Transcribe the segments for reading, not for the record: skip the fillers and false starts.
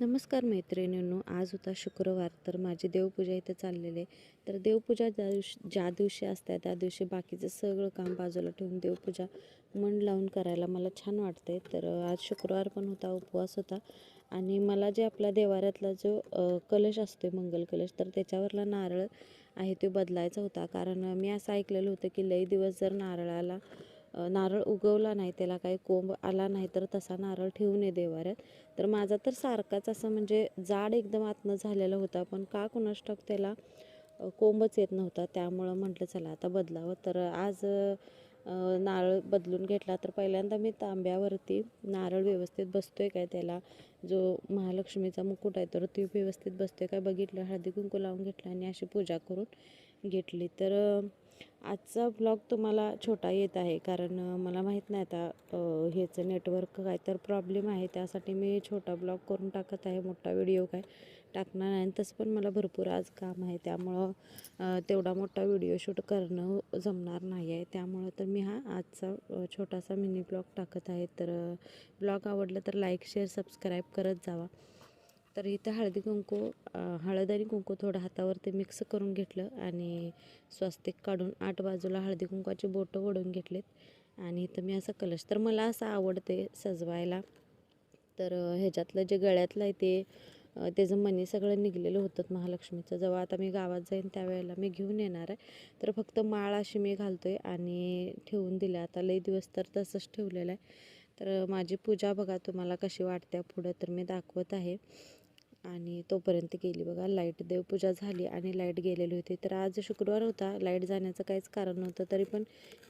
नमस्कार मैत्रिणींनो, आज होता शुक्रवार. तर माझी देवपूजा इथे चाललेली आहे. तर देवपूजा ज्या दिवशी असते त्या दिवशी बाकीचं सगळं काम बाजूला ठेवून देवपूजा मन लावून करायला मला छान वाटते. तर आज शुक्रवार पण होता, उपवास होता आणि मला जे आपल्या देवाऱ्यातला जो कलश असतो मंगल कलश, तर त्याच्यावरला नारळ आहे तो बदलायचा होता. कारण मी असं ऐकलेलं होतं की लई दिवस जर नारळ उगवला नाही, त्याला काही कोंब आला नाही, तर तसा नारळ ठेवू नये देवाऱ्यात. तर माझा तर सारखाच असं म्हणजे जाड एकदम आतनं झालेला होता, पण का कुणास ठाऊक त्याला कोंबच येत नव्हता. त्यामुळं म्हटलं चला आता बदलावं. तर आज नारळ बदलून घेतला. तर पहिल्यांदा मी तांब्यावरती नारळ व्यवस्थित बसतोय काय, त्याला जो महालक्ष्मीचा मुकुट आहे तर ती व्यवस्थित बसतोय काय बघितलं, हळदी कुंकू लावून घेतलं आणि अशी पूजा करून घेतली. तर आजचा ब्लॉग तुम्हाला छोटा येत आहे कारण मला माहीत नाही आता ह्याचं नेटवर्क काय तर प्रॉब्लेम आहे, त्यासाठी मी छोटा ब्लॉग करून टाकत आहे. मोठा व्हिडिओ काय टाकणार नाही. आणि तसं पण मला भरपूर आज काम आहे, त्यामुळं तेवढा मोठा व्हिडिओ शूट करणं जमणार नाही आहे. त्यामुळं तर मी हा आजचा छोटासा मिनी ब्लॉग टाकत आहे. तर ब्लॉग आवडला तर लाईक शेअर सबस्क्राईब करत जावा. तर इथं हळद आणि कुंकू थोडं हातावरती मिक्स करून घेतलं आणि स्वस्तिक काढून 8 बाजूला हळदी कुंकवाची बोटं ओढून घेतलेत. आणि इथं मी असं कलश, तर मला असं आवडते सजवायला. तर ह्याच्यातलं जे गळ्यातलं आहे ते त्याचं मणी सगळं निघलेलं होतं महालक्ष्मीचं. जेव्हा आता मी गावात जाईन त्यावेळेला मी घेऊन येणार आहे. तर फक्त माळ अशी मी घालतोय आणि ठेवून दिलं. आता लई दिवस तर तसंच ठेवलेलं आहे. तर माझी पूजा बघा तुम्हाला कशी वाटते पुढं, तर मी दाखवत आहे. आणि तोपर्यंत गेली बघा लाईट, देवपूजा झाली आणि लाईट गेलेली होती. तर आज शुक्रवार होता, लाईट जाण्याचं काहीच कारण नव्हतं, तरी पण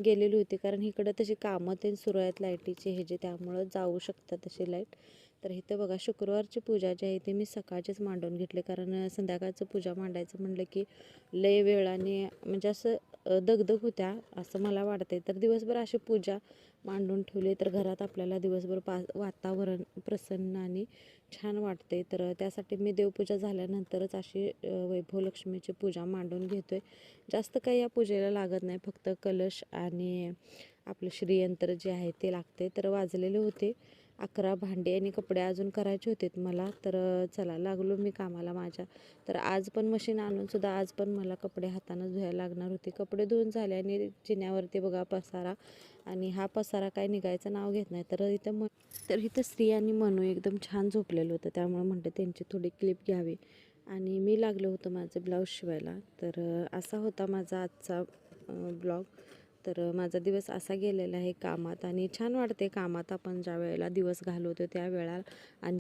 गेलेली होती. कारण इकडं तशी कामं ते सुरू आहेत लाईटीचे ह्याचे, त्यामुळं जाऊ शकतात तशी लाईट. तर इथं बघा शुक्रवारची पूजा जी आहे ती मी सकाळचीच मांडून घेतली. कारण संध्याकाळचं पूजा मांडायचं म्हटलं की लय वेळाने म्हणजे असं दगदग होत्या असं मला वाटते. तर दिवसभर अशी पूजा मांडून ठेवली तर घरात आपल्याला दिवसभर वातावरण प्रसन्न आणि छान वाटते. तर त्यासाठी मी देवपूजा झाल्यानंतरच अशी वैभवलक्ष्मीची पूजा मांडून घेतोय. जास्त काही या पूजेला लागत नाही, फक्त कलश आणि आपलं श्रीयंत्र जे आहे ते लागते. तर वाजलेले होते 11. भांडे आणि कपडे अजून करायचे होते मला. तर चला लागलो मी कामाला माझ्या. तर आज पण मशीन आणून सुद्धा आज पण मला कपडे हातानं धुवायला लागणार होते. कपडे धुवून झाले आणि जिन्यावरती बघा पसारा, आणि हा पसारा काय निघायचं नाव घेत नाही. तर इथं स्त्री आणि मनू एकदम छान झोपलेलं होतं, त्यामुळे म्हणते त्यांची थोडी क्लिप घ्यावी. आणि मी लागलं होतं माझं ब्लाऊज शिवायला. तर असा होता माझा आजचा ब्लॉग. तर माझा दिवस असा गेलेला आहे कामात, आणि छान वाटते कामात आपण ज्या वेळेला दिवस घालवतो त्या वेळा. आणि